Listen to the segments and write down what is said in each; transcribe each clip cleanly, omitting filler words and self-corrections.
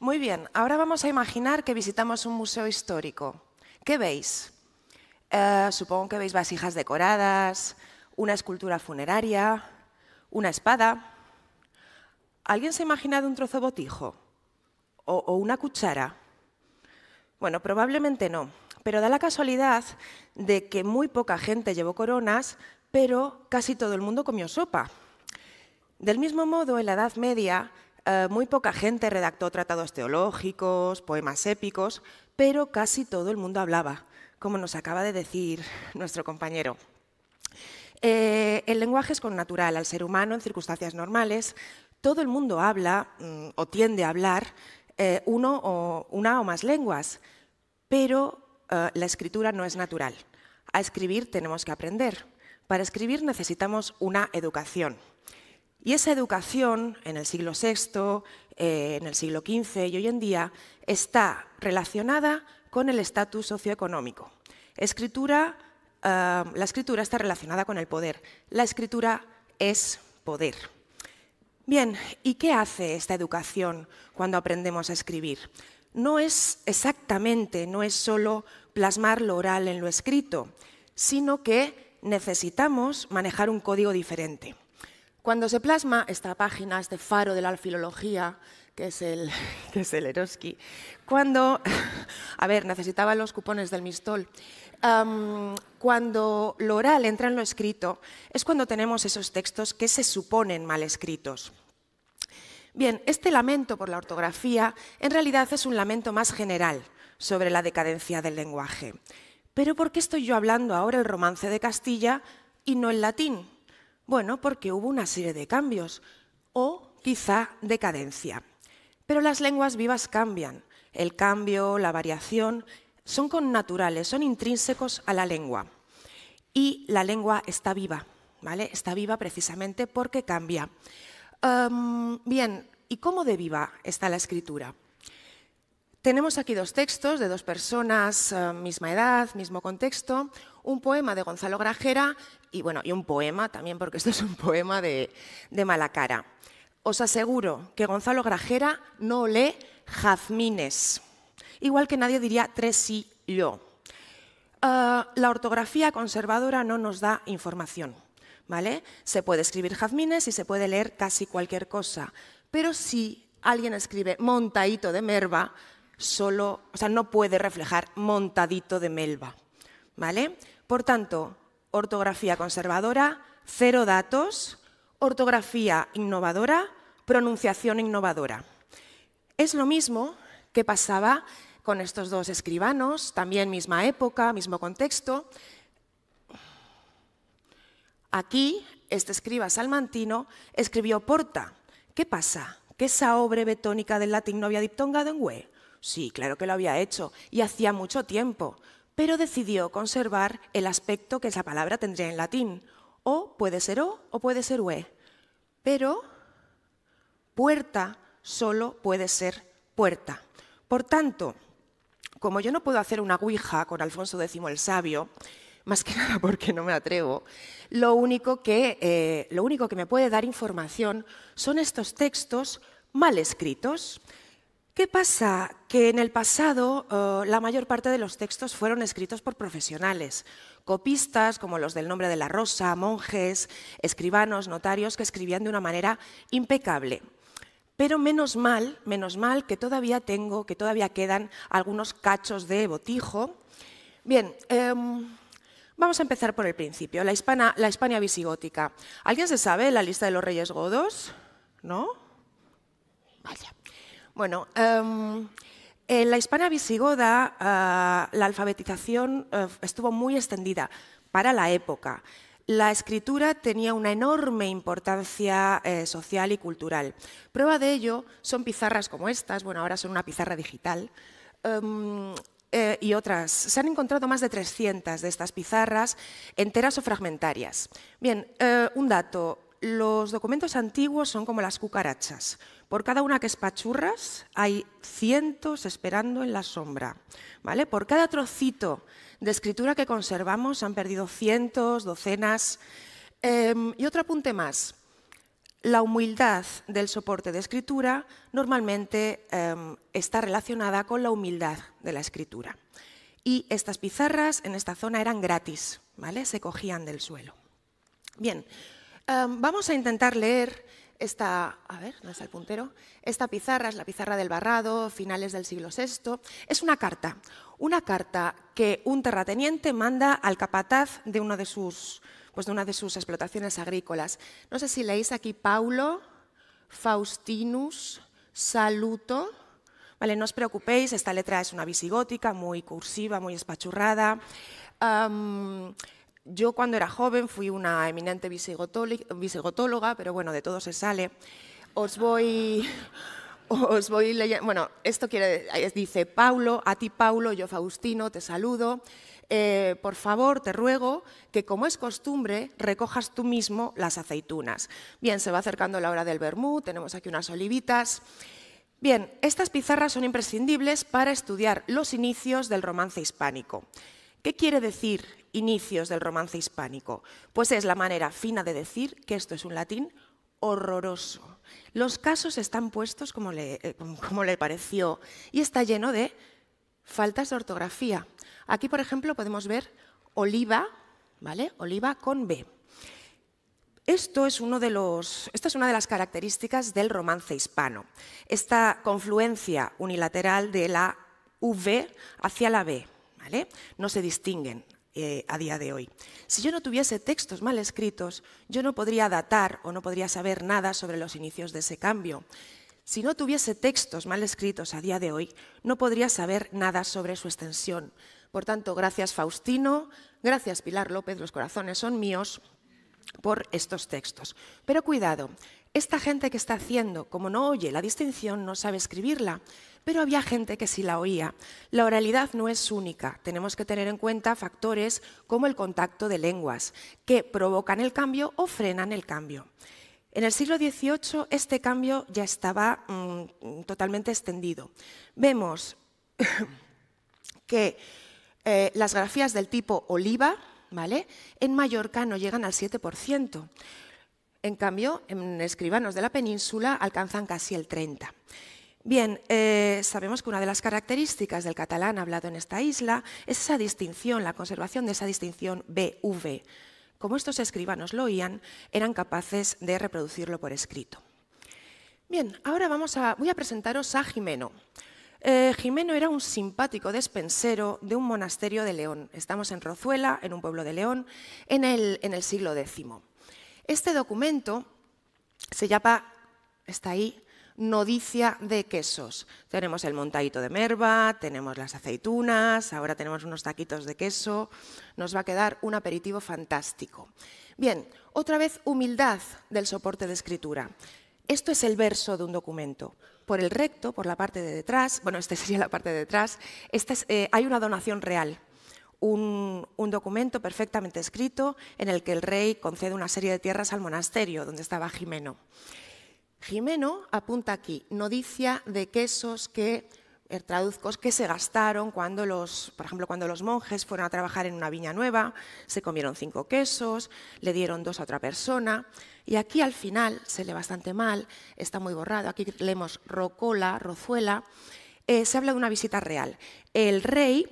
Muy bien, ahora vamos a imaginar que visitamos un museo histórico. ¿Qué veis? Supongo que veis vasijas decoradas, una escultura funeraria, una espada. ¿Alguien se ha imaginado un trozo de botijo? ¿O una cuchara? Bueno, probablemente no, pero da la casualidad de que muy poca gente llevó coronas, pero casi todo el mundo comió sopa. Del mismo modo, en la Edad Media, muy poca gente redactó tratados teológicos, poemas épicos, pero casi todo el mundo hablaba, como nos acaba de decir nuestro compañero. El lenguaje es connatural al ser humano en circunstancias normales. Todo el mundo habla o tiende a hablar una o más lenguas, pero la escritura no es natural. A escribir tenemos que aprender. Para escribir necesitamos una educación. Y esa educación, en el siglo VI, en el siglo XV y hoy en día, está relacionada con el estatus socioeconómico. La escritura está relacionada con el poder. La escritura es poder. Bien, ¿y qué hace esta educación cuando aprendemos a escribir? No es solo plasmar lo oral en lo escrito, sino que necesitamos manejar un código diferente. Cuando se plasma esta página, este faro de la filología, que es el Eroski, necesitaba los cupones del Mistol. Cuando lo oral entra en lo escrito, es cuando tenemos esos textos que se suponen mal escritos. Bien, este lamento por la ortografía en realidad es un lamento más general sobre la decadencia del lenguaje. ¿Pero por qué estoy yo hablando ahora el romance de Castilla y no el latín? Bueno, porque hubo una serie de cambios, o quizá decadencia. Pero las lenguas vivas cambian. El cambio, la variación, son connaturales, son intrínsecos a la lengua. Y la lengua está viva, ¿vale? Está viva precisamente porque cambia. Bien, ¿y cómo de viva está la escritura? Tenemos aquí dos textos de dos personas, misma edad, mismo contexto, un poema de Gonzalo Grajera y un poema también, porque esto es un poema de Malacara. Os aseguro que Gonzalo Grajera no lee jazmines, igual que nadie diría tresillo. La ortografía conservadora no nos da información, ¿vale? Se puede escribir jazmines y se puede leer casi cualquier cosa, pero si alguien escribe montaíto de merva, no puede reflejar montadito de melva, ¿vale? Por tanto, ortografía conservadora, cero datos, ortografía innovadora, pronunciación innovadora. Es lo mismo que pasaba con estos dos escribanos, también misma época, mismo contexto. Aquí, este escriba salmantino escribió porta. ¿Qué pasa? ¿Que esa obra betónica del latín no había diptongado en ue? Sí, claro que lo había hecho, y hacía mucho tiempo, pero decidió conservar el aspecto que esa palabra tendría en latín. O puede ser o puede ser ue. Pero puerta solo puede ser puerta. Por tanto, como yo no puedo hacer una ouija con Alfonso X el Sabio, más que nada porque no me atrevo, lo único que me puede dar información son estos textos mal escritos. ¿Qué pasa? Que en el pasado la mayor parte de los textos fueron escritos por profesionales, copistas como los del Nombre de la Rosa, monjes, escribanos, notarios que escribían de una manera impecable. Pero menos mal que todavía quedan algunos cachos de botijo. Bien, vamos a empezar por el principio, la Hispania visigótica. ¿Alguien se sabe la lista de los reyes godos? ¿No? Vaya. Bueno, en la Hispania visigoda la alfabetización estuvo muy extendida para la época. La escritura tenía una enorme importancia social y cultural. Prueba de ello son pizarras como estas, ahora son una pizarra digital, y otras. Se han encontrado más de 300 de estas pizarras, enteras o fragmentarias. Bien, un dato. Los documentos antiguos son como las cucarachas. Por cada una que espachurras hay cientos esperando en la sombra, ¿vale? Por cada trocito de escritura que conservamos han perdido cientos, docenas. Y otro apunte más. la humildad del soporte de escritura normalmente está relacionada con la humildad de la escritura. Y estas pizarras en esta zona eran gratis, ¿vale? Se cogían del suelo. Bien, vamos a intentar leer esta, a ver, ¿dónde está el puntero? Esta pizarra es la pizarra del Barrado, finales del siglo VI. Es una carta que un terrateniente manda al capataz de una de sus explotaciones agrícolas. No sé si leéis aquí Paulo, Faustinus, Saluto. Vale, no os preocupéis, esta letra es una visigótica, muy cursiva, muy espachurrada. Yo cuando era joven fui una eminente visigotóloga, pero bueno, de todo se sale. Os voy leyendo. Bueno, esto dice Paulo, a ti Paulo, yo Faustino, te saludo. Por favor, te ruego que, como es costumbre, recojas tú mismo las aceitunas. Bien, se va acercando la hora del vermú, tenemos aquí unas olivitas. Bien, estas pizarras son imprescindibles para estudiar los inicios del romance hispánico. ¿Qué quiere decir inicios del romance hispánico? Pues es la manera fina de decir que esto es un latín horroroso. Los casos están puestos como le pareció y está lleno de faltas de ortografía. Aquí, por ejemplo, podemos ver oliva, ¿vale? Oliva con B. Esta es una de las características del romance hispano, esta confluencia unilateral de la V hacia la B, ¿vale? No se distinguen a día de hoy. Si yo no tuviese textos mal escritos, yo no podría datar o no podría saber nada sobre los inicios de ese cambio. Si no tuviese textos mal escritos a día de hoy, no podría saber nada sobre su extensión. Por tanto, gracias Faustino, gracias Pilar López, los corazones son míos por estos textos. Pero cuidado, esta gente que está haciendo, como no oye la distinción, no sabe escribirla, pero había gente que sí la oía. La oralidad no es única, tenemos que tener en cuenta factores como el contacto de lenguas, que provocan el cambio o frenan el cambio. En el siglo XVIII este cambio ya estaba totalmente extendido. Vemos que las grafías del tipo oliva, ¿vale?, en Mallorca no llegan al 7%. En cambio, en escribanos de la península alcanzan casi el 30%. Bien, sabemos que una de las características del catalán hablado en esta isla es esa distinción, la conservación de esa distinción BV. Como estos escribanos lo oían, eran capaces de reproducirlo por escrito. Bien, ahora voy a presentaros a Jimeno. Jimeno era un simpático despensero de un monasterio de León. Estamos en Rozuela, en un pueblo de León, en el siglo X. Este documento se llama, está ahí, Nodicia de quesos. Tenemos el montadito de merva, tenemos las aceitunas, ahora tenemos unos taquitos de queso. Nos va a quedar un aperitivo fantástico. Bien, otra vez humildad del soporte de escritura. Esto es el verso de un documento. Por el recto, por la parte de detrás, bueno, esta sería la parte de detrás, hay una donación real. Un documento perfectamente escrito en el que el rey concede una serie de tierras al monasterio donde estaba Jimeno. Jimeno apunta aquí, nodicia de quesos que, traduzco, que se gastaron cuando por ejemplo, cuando los monjes fueron a trabajar en una viña nueva, se comieron 5 quesos, le dieron 2 a otra persona, y aquí al final, se lee bastante mal, está muy borrado, aquí leemos rocola, rozuela, se habla de una visita real. El rey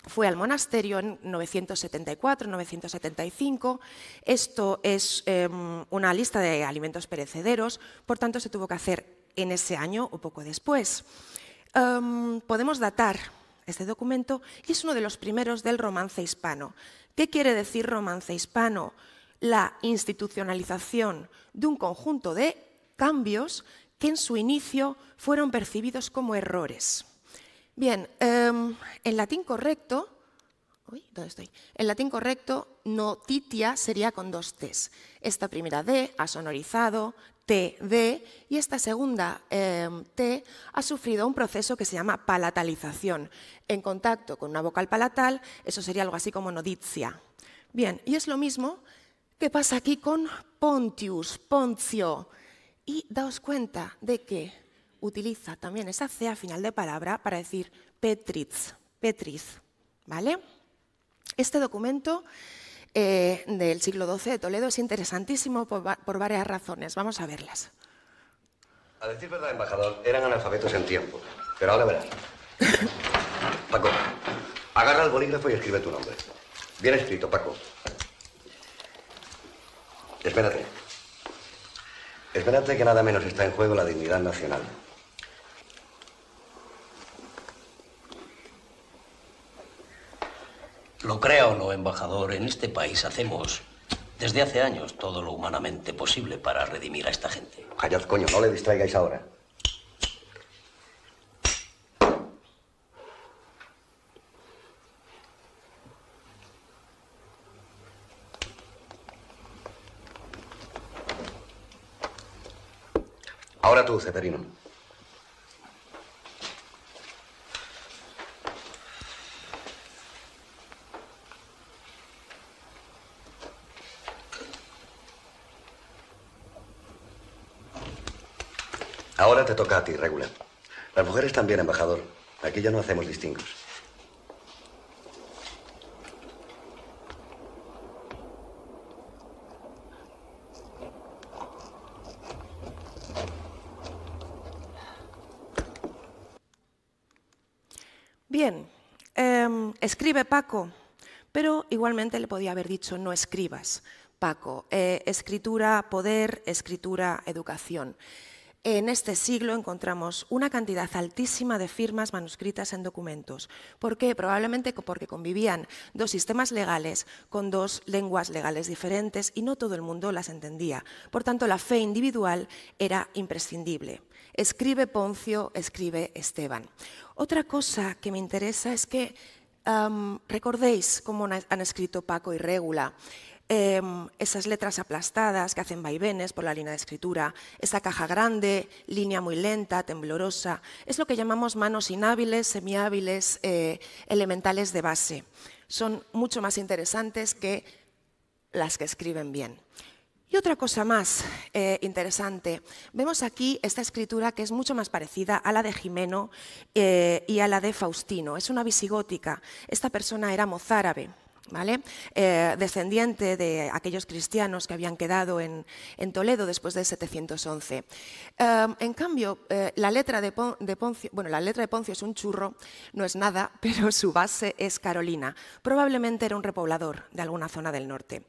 fue al monasterio en 974, 975. Esto es una lista de alimentos perecederos, por tanto se tuvo que hacer en ese año o poco después. Podemos datar este documento y es uno de los primeros del romance hispano. ¿Qué quiere decir romance hispano? La institucionalización de un conjunto de cambios que en su inicio fueron percibidos como errores. Bien, en latín correcto, ¿dónde estoy? En latín correcto, notitia sería con 2 T's. Esta primera D ha sonorizado, T, D, y esta segunda T ha sufrido un proceso que se llama palatalización. En contacto con una vocal palatal, eso sería algo así como noditia. Bien, y es lo mismo que pasa aquí con Pontius, Poncio. Y daos cuenta de que utiliza también esa C a final de palabra para decir Petriz, ¿vale? Este documento del siglo XII de Toledo es interesantísimo por varias razones. Vamos a verlas. A decir verdad, embajador, eran analfabetos en tiempo, pero ahora verás. Paco, agarra el bolígrafo y escribe tu nombre. Bien escrito, Paco. Espérate. Espérate que nada menos está en juego la dignidad nacional. Lo crea o no, embajador, en este país hacemos desde hace años todo lo humanamente posible para redimir a esta gente. Callad, coño, no le distraigáis ahora. Ahora tú, Ceferino. Ahora te toca a ti, Regular. Las mujeres también, embajador. Aquí ya no hacemos distingos. Bien, escribe Paco, pero igualmente le podía haber dicho no escribas, Paco. Escritura, poder, escritura, educación. En este siglo encontramos una cantidad altísima de firmas manuscritas en documentos. ¿Por qué? Probablemente porque convivían dos sistemas legales con dos lenguas legales diferentes y no todo el mundo las entendía. Por tanto, la fe individual era imprescindible. Escribe Poncio, escribe Esteban. Otra cosa que me interesa es que recordéis cómo han escrito Paco y Régula. Esas letras aplastadas que hacen vaivenes por la línea de escritura, esa caja grande, línea muy lenta, temblorosa, es lo que llamamos manos inhábiles, semihábiles, elementales de base. Son mucho más interesantes que las que escriben bien. Y otra cosa más interesante, vemos aquí esta escritura que es mucho más parecida a la de Jimeno y a la de Faustino. Es una visigótica, esta persona era mozárabe. ¿Vale? Descendiente de aquellos cristianos que habían quedado en Toledo después de 711. En cambio, la letra de Poncio, bueno, la letra de Poncio es un churro, no es nada, pero su base es carolina. Probablemente era un repoblador de alguna zona del norte.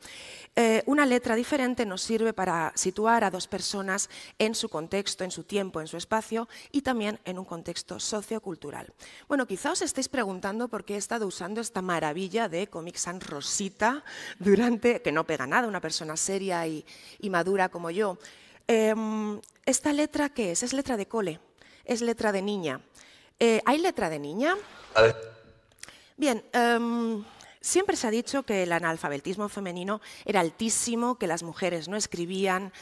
Una letra diferente nos sirve para situar a dos personas en su contexto, en su tiempo, en su espacio y también en un contexto sociocultural. Bueno, quizá os estéis preguntando por qué he estado usando esta maravilla de Comic Sans Rosita durante, que no pega nada, una persona seria y madura como yo. ¿Esta letra qué es? Es letra de cole, es letra de niña. ¿Hay letra de niña? A ver. Bien, siempre se ha dicho que el analfabetismo femenino era altísimo, que las mujeres no escribían,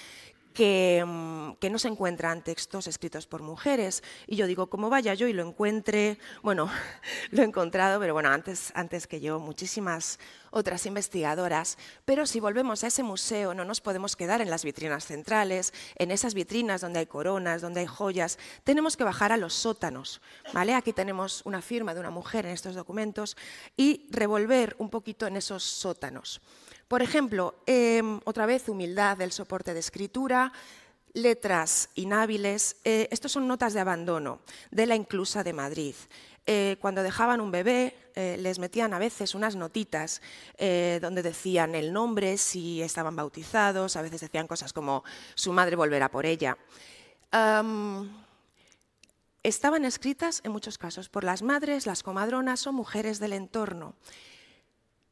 que no se encuentran textos escritos por mujeres. Y yo digo, como vaya yo y lo encuentre, bueno, lo he encontrado, pero bueno, antes que yo, muchísimas otras investigadoras. Pero si volvemos a ese museo, no nos podemos quedar en las vitrinas centrales, en esas vitrinas donde hay coronas, donde hay joyas. Tenemos que bajar a los sótanos, ¿vale? Aquí tenemos una firma de una mujer en estos documentos y revolver un poquito en esos sótanos. Por ejemplo, otra vez, humildad del soporte de escritura, letras inhábiles. Estos son notas de abandono de la Inclusa de Madrid. Cuando dejaban un bebé, les metían a veces unas notitas donde decían el nombre, si estaban bautizados, a veces decían cosas como su madre volverá por ella. Estaban escritas, en muchos casos, por las madres, las comadronas o mujeres del entorno.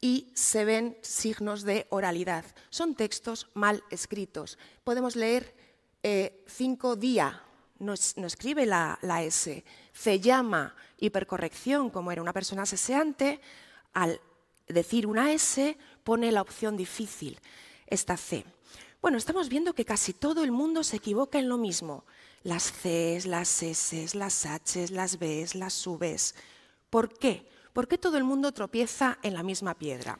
Y se ven signos de oralidad. Son textos mal escritos. Podemos leer 5 día, no escribe la S. Se llama hipercorrección, como era una persona seseante, al decir una S pone la opción difícil, esta C. Bueno, estamos viendo que casi todo el mundo se equivoca en lo mismo. Las Cs, las Ss, las Hs, las Bs, las Vs. ¿Por qué? ¿Por qué todo el mundo tropieza en la misma piedra?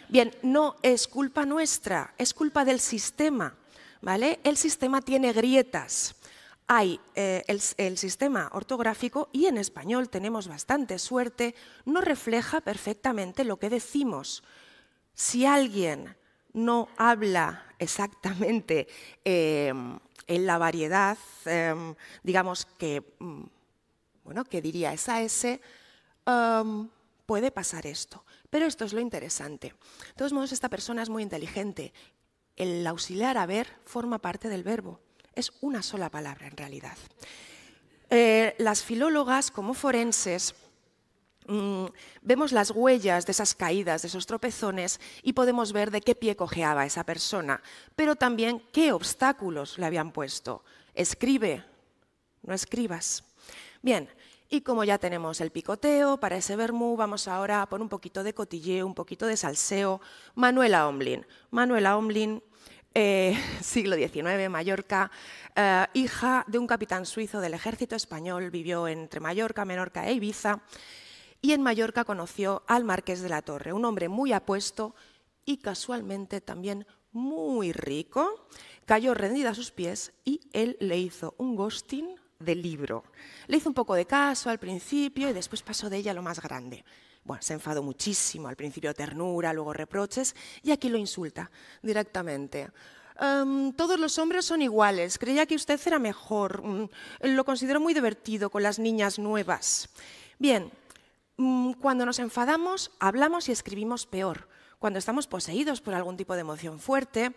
Bien, no es culpa nuestra, es culpa del sistema, ¿vale? El sistema tiene grietas. Hay el sistema ortográfico, y en español tenemos bastante suerte, no refleja perfectamente lo que decimos. Si alguien no habla exactamente en la variedad, digamos que, bueno, que diría esa S, puede pasar esto. Pero esto es lo interesante. De todos modos, esta persona es muy inteligente. El auxiliar haber forma parte del verbo. Es una sola palabra, en realidad. Las filólogas, como forenses, vemos las huellas de esas caídas, de esos tropezones, y podemos ver de qué pie cojeaba esa persona, pero también qué obstáculos le habían puesto. Escribe, no escribas. Bien, y como ya tenemos el picoteo para ese vermú, vamos ahora a por un poquito de cotilleo, un poquito de salseo. Manuela Omblin. Manuela Omblin, siglo XIX, Mallorca, hija de un capitán suizo del ejército español, vivió entre Mallorca, Menorca e Ibiza, y en Mallorca conoció al Marqués de la Torre, un hombre muy apuesto y casualmente también muy rico. Cayó rendida a sus pies y él le hizo un ghosting de libro. Le hizo un poco de caso al principio y después pasó de ella lo más grande. Bueno, se enfadó muchísimo, al principio ternura, luego reproches, y aquí lo insulta directamente. Todos los hombres son iguales, creía que usted era mejor, lo considero muy divertido con las niñas nuevas. Bien, cuando nos enfadamos, hablamos y escribimos peor. Cuando estamos poseídos por algún tipo de emoción fuerte,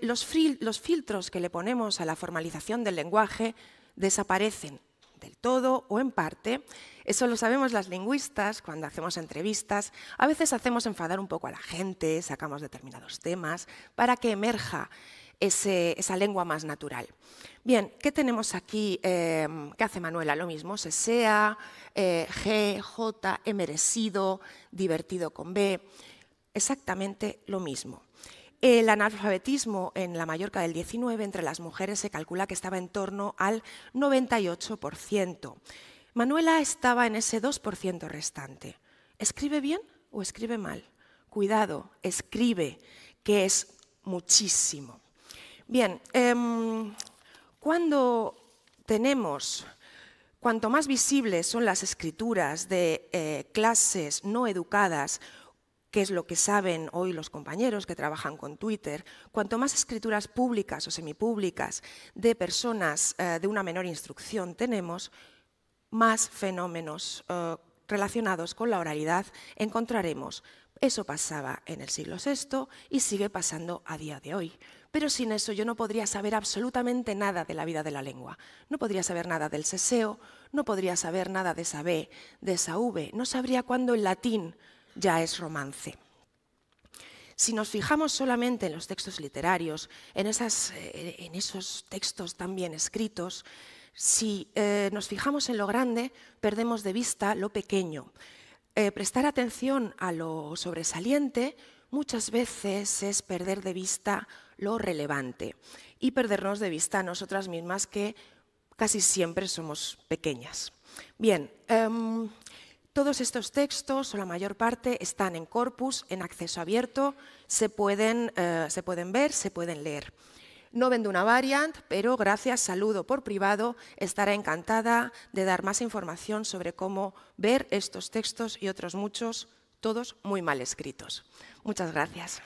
los filtros que le ponemos a la formalización del lenguaje desaparecen del todo o en parte. Eso lo sabemos las lingüistas cuando hacemos entrevistas. A veces hacemos enfadar un poco a la gente, sacamos determinados temas para que emerja esa lengua más natural. Bien, ¿qué tenemos aquí? ¿Qué hace Manuela? Lo mismo, sesea, G, J, he merecido, divertido con B, exactamente lo mismo. El analfabetismo en la Mallorca del 19 entre las mujeres se calcula que estaba en torno al 98%. Manuela estaba en ese 2% restante. ¿Escribe bien o escribe mal? Cuidado, escribe, que es muchísimo. Bien, cuanto más visibles son las escrituras de clases no educadas, que es lo que saben hoy los compañeros que trabajan con Twitter, cuanto más escrituras públicas o semipúblicas de personas de una menor instrucción tenemos, más fenómenos relacionados con la oralidad encontraremos. Eso pasaba en el siglo VI y sigue pasando a día de hoy. Pero sin eso yo no podría saber absolutamente nada de la vida de la lengua. No podría saber nada del seseo, no podría saber nada de esa B, de esa V, no sabría cuándo el latín ya es romance. Si nos fijamos solamente en los textos literarios, en esos textos tan bien escritos, si nos fijamos en lo grande, perdemos de vista lo pequeño. Prestar atención a lo sobresaliente muchas veces es perder de vista lo relevante y perdernos de vista a nosotras mismas, que casi siempre somos pequeñas. Bien, todos estos textos, o la mayor parte, están en corpus, en acceso abierto, se pueden ver, se pueden leer. No vendo una variant, pero gracias, saludo por privado, estará encantada de dar más información sobre cómo ver estos textos y otros muchos, todos muy mal escritos. Muchas gracias.